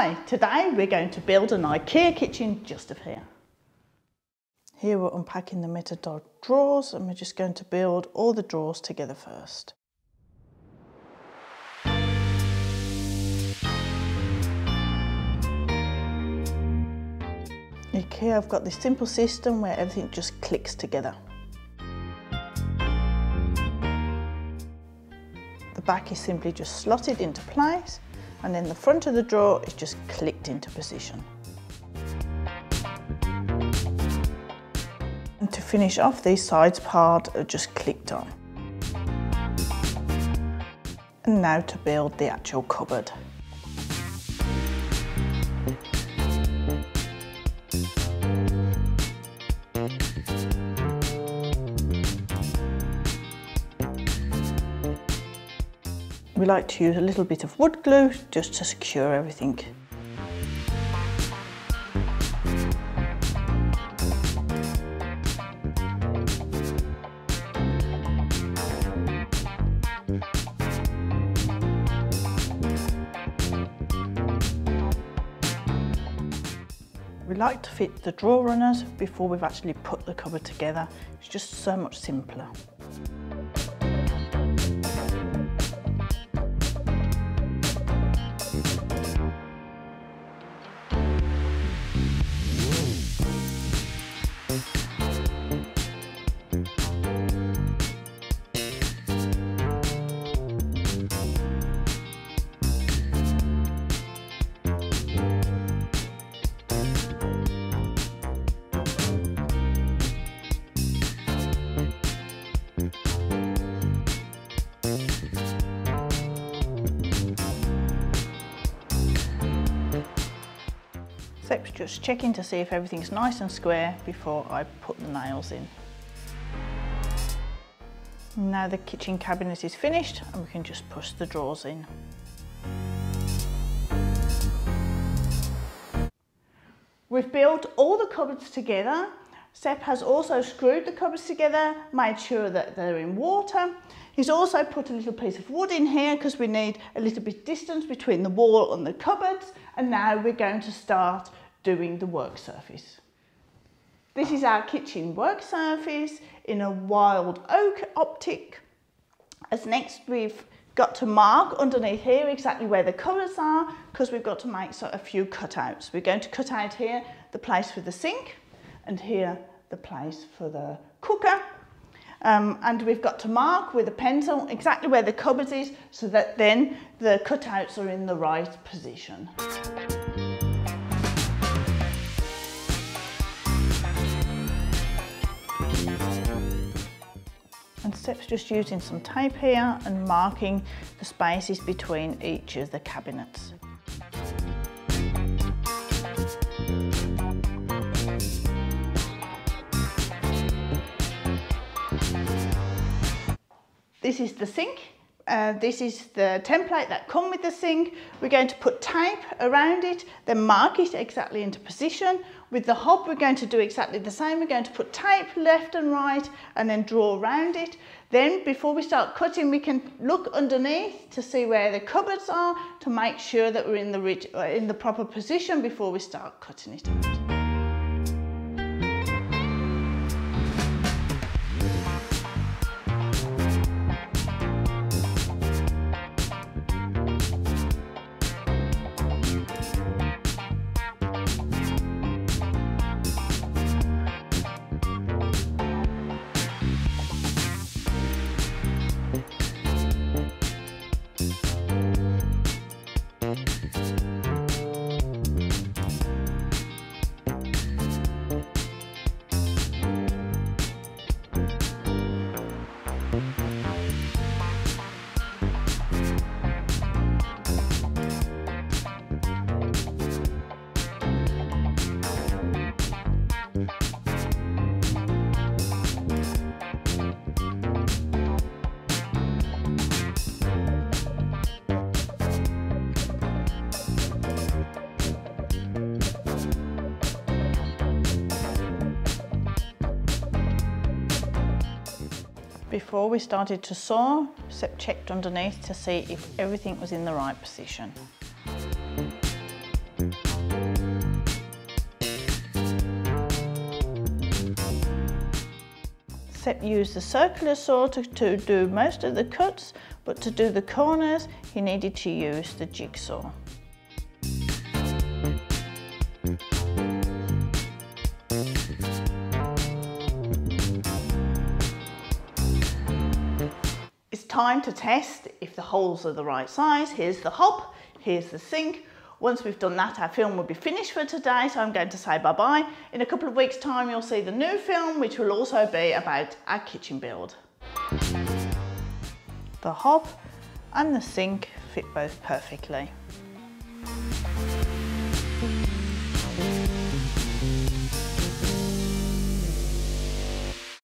Hi, today we're going to build an IKEA kitchen just of here. Here we're unpacking the Metod drawers and we're just going to build all the drawers together first. IKEA have got this simple system where everything just clicks together. The back is simply just slotted into place, and then the front of the drawer is just clicked into position. And to finish off, these sides part are just clicked on. And now to build the actual cupboard. We like to use a little bit of wood glue just to secure everything. We like to fit the drawer runners before we've actually put the cupboard together. It's just so much simpler. Steps just checking to see if everything's nice and square before I put the nails in. Now the kitchen cabinet is finished and we can just push the drawers in. We've built all the cupboards together. Sepp has also screwed the cupboards together, made sure that they're in water. He's also put a little piece of wood in here because we need a little bit distance between the wall and the cupboards. And now we're going to start doing the work surface. This is our kitchen work surface in a wild oak optic. As next we've got to mark underneath here exactly where the cupboards are because we've got to make a few cutouts. We're going to cut out here the place for the sink and here the place for the cooker. And we've got to mark with a pencil exactly where the cupboard is so that then the cutouts are in the right position. And Sepp's just using some tape here and marking the spaces between each of the cabinets. This is the sink. This is the template that comes with the sink. We're going to put tape around it, then mark it exactly into position. With the hob, we're going to do exactly the same. We're going to put tape left and right and then draw around it. Then before we start cutting, we can look underneath to see where the cupboards are to make sure that we're in the proper position before we start cutting it out. Before we started to saw, Sepp checked underneath to see if everything was in the right position. Sepp used the circular saw to do most of the cuts, but to do the corners he needed to use the jigsaw. It's time to test if the holes are the right size. Here's the hob, here's the sink. Once we've done that, our film will be finished for today, so I'm going to say bye-bye. In a couple of weeks' time, you'll see the new film, which will also be about our kitchen build. The hob and the sink fit both perfectly.